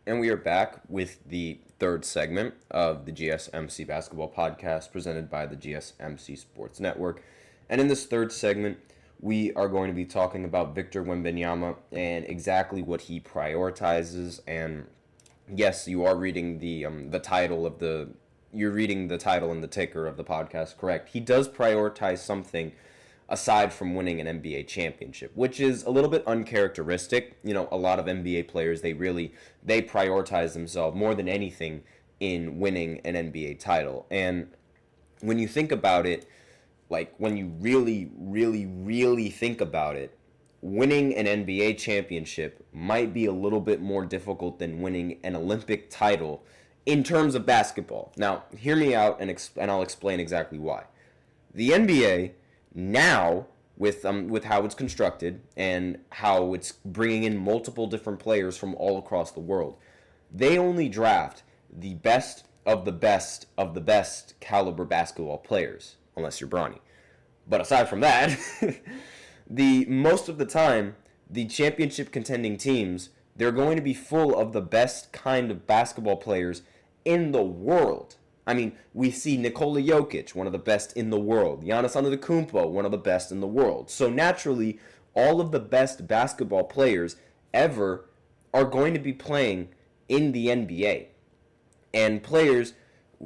And we are back with the third segment of the GSMC Basketball Podcast presented by the GSMC Sports Network. And in this third segment, we are going to be talking about Victor Wembanyama and exactly what he prioritizes. And yes, you are reading the title of the you're reading the title and the ticker of the podcast correct. He does prioritize something aside from winning an NBA championship, which is a little bit uncharacteristic. You know, a lot of NBA players, they prioritize themselves more than anything in winning an NBA title. And when you think about it, like when you really think about it, winning an NBA championship might be a little bit more difficult than winning an Olympic title in terms of basketball. Now, hear me out and I'll explain exactly why. The NBA now, with how it's constructed and how it's bringing in multiple different players from all across the world, they only draft the best of the best of the best caliber basketball players, unless you're Bronny. But aside from that, the most of the time, the championship contending teams, they're going to be full of the best kind of basketball players in the world. I mean, we see Nikola Jokic, one of the best in the world. Giannis Antetokounmpo, one of the best in the world. So naturally, all of the best basketball players ever are going to be playing in the NBA. And players,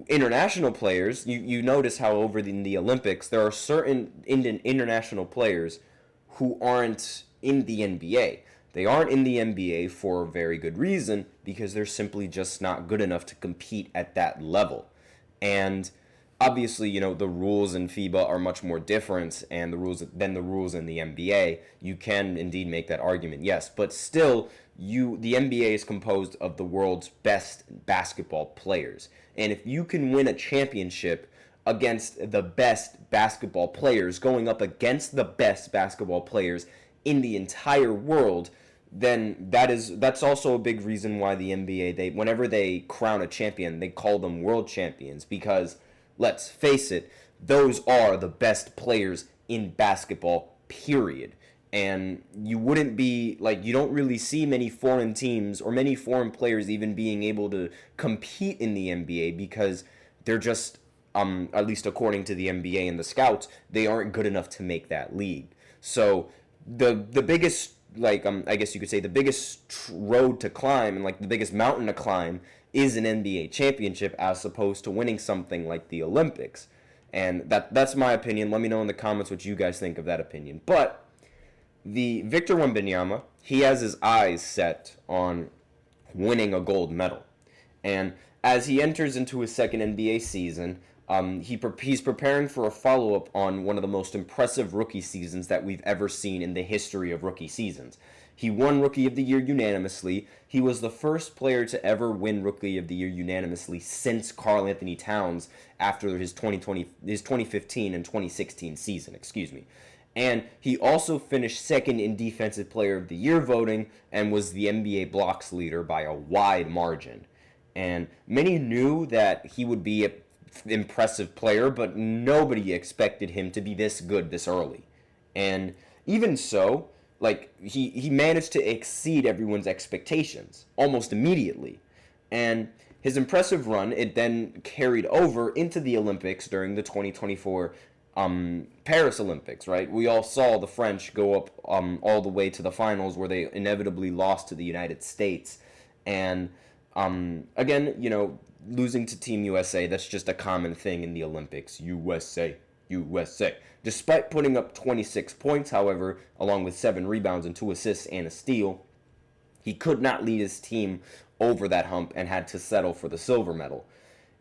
international players, you notice how over in the Olympics, there are certain international players who aren't in the NBA. They aren't in the NBA for a very good reason, because they're simply just not good enough to compete at that level. And obviously, you know, the rules in FIBA are much more different and the rules than the rules in the NBA. You can indeed make that argument, yes. But still, the NBA is composed of the world's best basketball players. And if you can win a championship against the best basketball players, going up against the best basketball players in the entire world, then that's also a big reason why the NBA, whenever they crown a champion, they call them world champions, because let's face it, those are the best players in basketball, period. And you don't really see many foreign teams or many foreign players even being able to compete in the NBA, because they're just, at least according to the NBA and the scouts, they aren't good enough to make that league. So the biggest, I guess you could say the biggest road to climb and the biggest mountain to climb is an NBA championship, as opposed to winning something like the Olympics. And that's my opinion. Let me know in the comments what you guys think of that opinion. But the Victor Wembanyama, he has his eyes set on winning a gold medal. And as he enters into his second NBA season, he's preparing for a follow-up on one of the most impressive rookie seasons that we've ever seen in the history of rookie seasons. He won Rookie of the Year unanimously. He was the first player to ever win Rookie of the Year unanimously since Karl Anthony Towns after his 2015 and 2016 season, And he also finished second in Defensive Player of the Year voting and was the NBA blocks leader by a wide margin. And many knew that he would be an impressive player, but nobody expected him to be this good this early. And even so, he managed to exceed everyone's expectations almost immediately. And his impressive run, it then carried over into the Olympics during the 2024 Paris Olympics, right? We all saw the French go up all the way to the finals, where they inevitably lost to the United States. And again, you know, losing to Team USA, that's just a common thing in the Olympics. USA. Despite putting up 26 points, however, along with 7 rebounds and 2 assists and a steal, he could not lead his team over that hump and had to settle for the silver medal.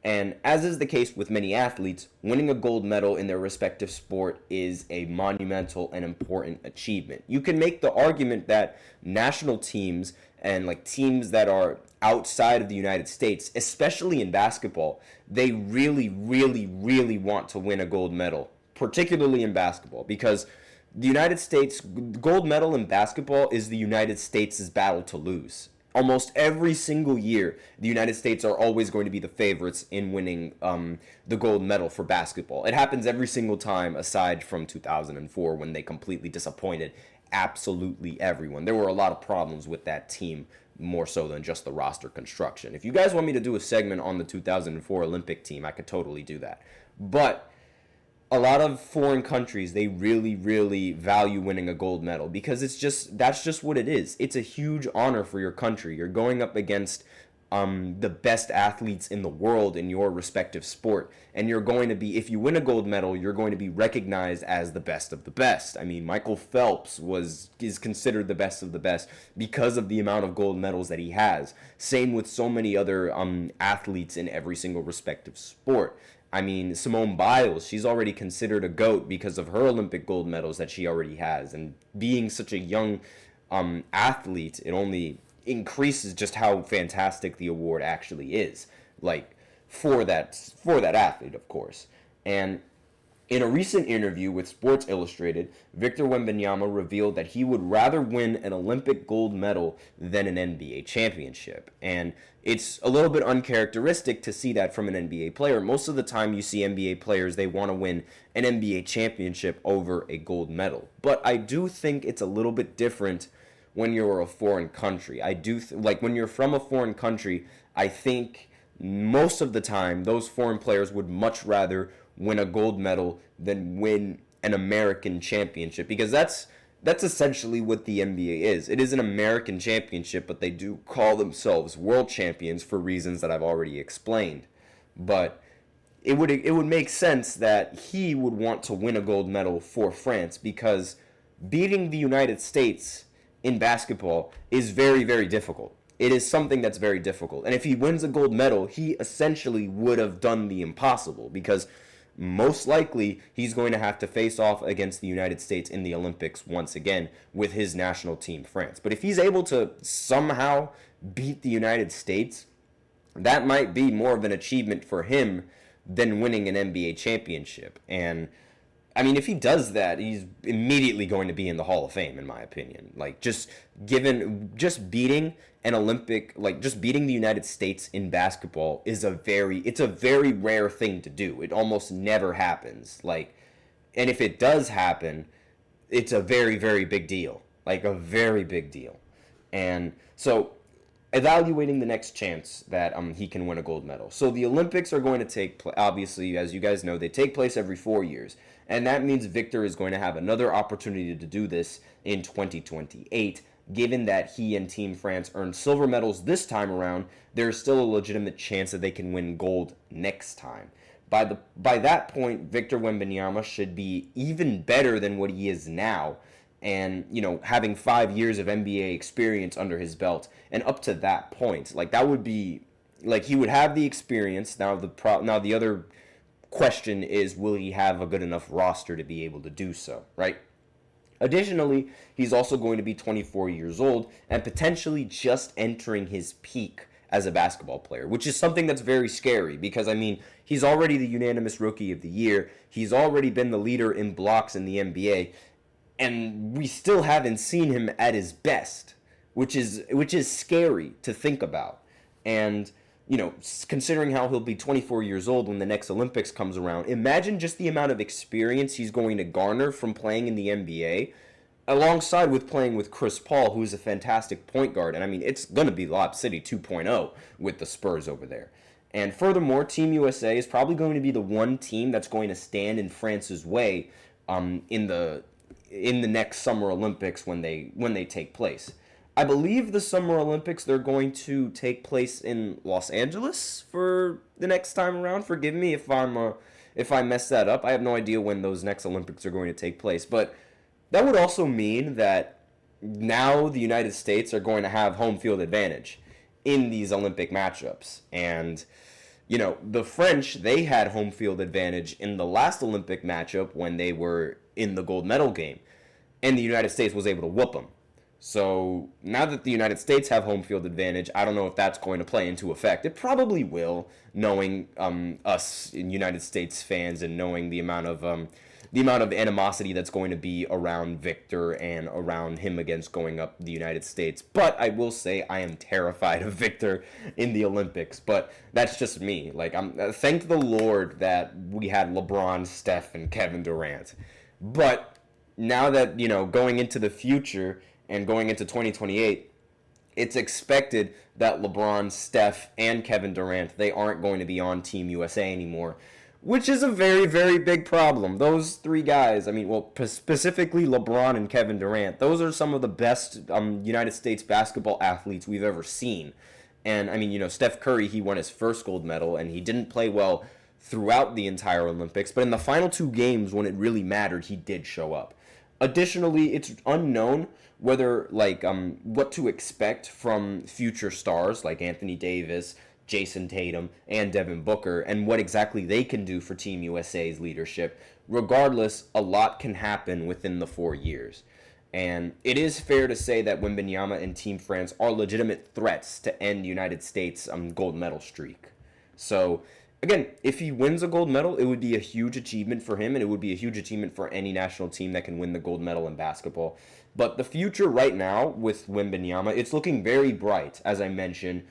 And as is the case with many athletes, winning a gold medal in their respective sport is a monumental and important achievement. You can make the argument that national teams and teams that are outside of the United States, especially in basketball, they really want to win a gold medal, particularly in basketball, because the United States, gold medal in basketball is the United States' battle to lose. Almost every single year, the United States are always going to be the favorites in winning the gold medal for basketball. It happens every single time, aside from 2004, when they completely disappointed absolutely everyone. There were a lot of problems with that team more so than just the roster construction. If you guys want me to do a segment on the 2004 Olympic team, I could totally do that. But a lot of foreign countries, they really, really value winning a gold medal because that's just what it is. It's a huge honor for your country. You're going up against the best athletes in the world in your respective sport. And you're going to be, if you win a gold medal, you're going to be recognized as the best of the best. I mean, Michael Phelps is considered the best of the best because of the amount of gold medals that he has. Same with so many other athletes in every single respective sport. I mean, Simone Biles, she's already considered a GOAT because of her Olympic gold medals that she already has. And being such a young athlete, it only increases just how fantastic the award actually is, like for that athlete, of course. And in a recent interview with Sports Illustrated, Victor Wembanyama revealed that he would rather win an Olympic gold medal than an NBA championship. And it's a little bit uncharacteristic to see that from an NBA player. Most of the time you see NBA players, they want to win an NBA championship over a gold medal. But I do think it's a little bit different when you're a foreign country. I do like when you're from a foreign country, I think most of the time those foreign players would much rather win a gold medal than win an American championship, because that's essentially what the NBA is. It is an American championship, but they do call themselves world champions for reasons that I've already explained. But it would make sense that he would want to win a gold medal for France, because beating the United States in basketball is very, very difficult. It is something that's very difficult. And if he wins a gold medal, he essentially would have done the impossible, because most likely he's going to have to face off against the United States in the Olympics once again with his national team, France. But if he's able to somehow beat the United States, that might be more of an achievement for him than winning an NBA championship. And I mean, if he does that, he's immediately going to be in the Hall of Fame, in my opinion. Like, just beating an Olympic, like, just beating the United States in basketball is it's a very rare thing to do. It almost never happens. Like, and if it does happen, it's a very, very big deal. Like, a very big deal. And so, evaluating the next chance that he can win a gold medal. So the Olympics are going to take place, obviously, as you guys know, they take place every 4 years. And that means Victor is going to have another opportunity to do this in 2028. Given that he and Team France earned silver medals this time around, there's still a legitimate chance that they can win gold next time. By that point, Victor Wembanyama should be even better than what he is now. And, you know, having 5 years of NBA experience under his belt, and up to that point, like, that would be, like, he would have the experience. Now the other question is, will he have a good enough roster to be able to do so, right? Additionally, he's also going to be 24 years old and potentially just entering his peak as a basketball player, which is something that's very scary because, I mean, he's already the unanimous Rookie of the Year. He's already been the leader in blocks in the NBA. And we still haven't seen him at his best, which is scary to think about. And, you know, considering how he'll be 24 years old when the next Olympics comes around, imagine just the amount of experience he's going to garner from playing in the NBA, alongside with playing with Chris Paul, who's a fantastic point guard. And, I mean, it's going to be Lob City 2.0 with the Spurs over there. And furthermore, Team USA is probably going to be the one team that's going to stand in France's way in the next Summer Olympics when they take place. I believe the Summer Olympics, they're going to take place in Los Angeles for the next time around. Forgive me if I mess that up. I have no idea when those next Olympics are going to take place. But that would also mean that now the United States are going to have home field advantage in these Olympic matchups. And, you know, the French, they had home field advantage in the last Olympic matchup when they were in the gold medal game, and the United States was able to whoop them. So now that the United States have home field advantage, I don't know if that's going to play into effect. It probably will, knowing us in United States fans and knowing the amount of animosity that's going to be around Victor and around him against going up the United States. But I will say I am terrified of Victor in the Olympics. But that's just me. Like, thank the Lord that we had LeBron, Steph, and Kevin Durant. But now that, you know, going into the future and going into 2028, it's expected that LeBron, Steph, and Kevin Durant, they aren't going to be on Team USA anymore, which is a very, very big problem. Those three guys, I mean, well, specifically LeBron and Kevin Durant, those are some of the best United States basketball athletes we've ever seen. And, I mean, Steph Curry, he won his first gold medal, and he didn't play well throughout the entire Olympics, but in the final two games when it really mattered, he did show up. Additionally, it's unknown whether, what to expect from future stars like Anthony Davis, Jason Tatum, and Devin Booker, and what exactly they can do for Team USA's leadership. Regardless, a lot can happen within the 4 years. And it is fair to say that Wembanyama and Team France are legitimate threats to end United States' gold medal streak. So, again, if he wins a gold medal, it would be a huge achievement for him, and it would be a huge achievement for any national team that can win the gold medal in basketball. But the future right now with Wembanyama, it's looking very bright, as I mentioned.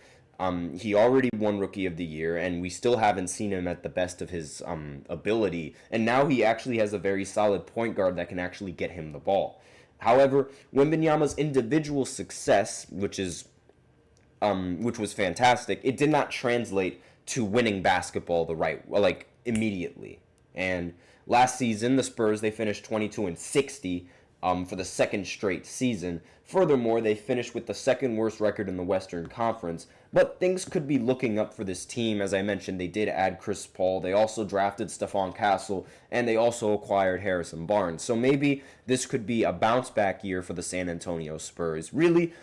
He already won Rookie of the Year, and we still haven't seen him at the best of his ability. And now he actually has a very solid point guard that can actually get him the ball. However, Wembanyama's individual success, which was fantastic, it did not translate to winning basketball immediately. And last season, the Spurs, they finished 22-60 for the second straight season. Furthermore, they finished with the second worst record in the Western Conference. But things could be looking up for this team. As I mentioned, they did add Chris Paul. They also drafted Stephon Castle, and they also acquired Harrison Barnes. So maybe this could be a bounce-back year for the San Antonio Spurs. Really,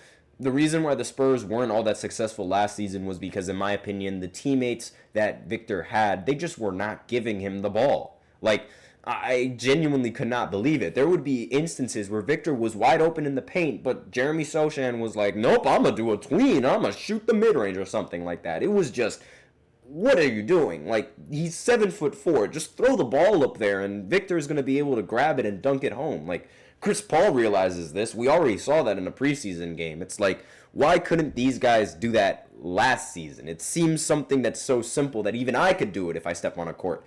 the reason why the Spurs weren't all that successful last season was because, in my opinion, the teammates that Victor had, they just were not giving him the ball. I genuinely could not believe it. There would be instances where Victor was wide open in the paint, but Jeremy Sochan was like, nope, I'm going to do a tween. I'm going to shoot the mid-range or something like that. It was just, what are you doing? He's 7'4". Just throw the ball up there, and Victor is going to be able to grab it and dunk it home. Chris Paul realizes this. We already saw that in a preseason game. It's why couldn't these guys do that last season? It seems something that's so simple that even I could do it if I step on a court.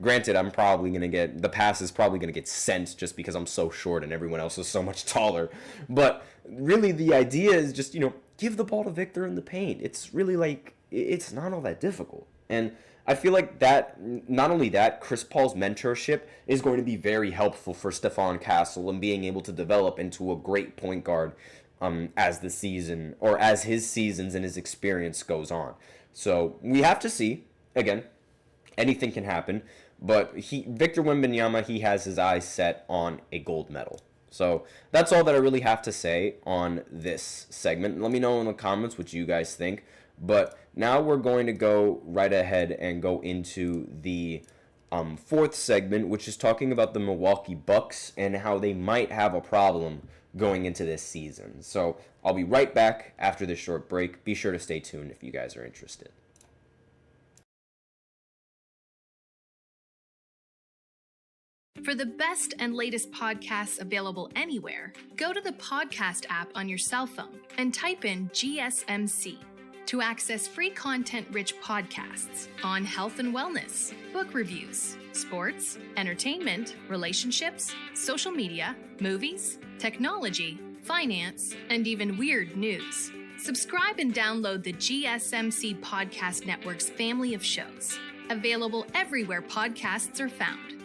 Granted, the pass is probably going to get sent just because I'm so short and everyone else is so much taller. But really the idea is just, give the ball to Victor in the paint. It's really it's not all that difficult. And I feel like that, not only that, Chris Paul's mentorship is going to be very helpful for Stephon Castle and being able to develop into a great point guard as his seasons and his experience goes on. So we have to see. Again, anything can happen. But Victor Wembanyama, he has his eyes set on a gold medal. So that's all that I really have to say on this segment. Let me know in the comments what you guys think. But now we're going to go right ahead and go into the fourth segment, which is talking about the Milwaukee Bucks and how they might have a problem going into this season. So I'll be right back after this short break. Be sure to stay tuned if you guys are interested. For the best and latest podcasts available anywhere, go to the podcast app on your cell phone and type in GSMC to access free content-rich podcasts on health and wellness, book reviews, sports, entertainment, relationships, social media, movies, technology, finance, and even weird news. Subscribe and download the GSMC Podcast Network's family of shows, available everywhere podcasts are found.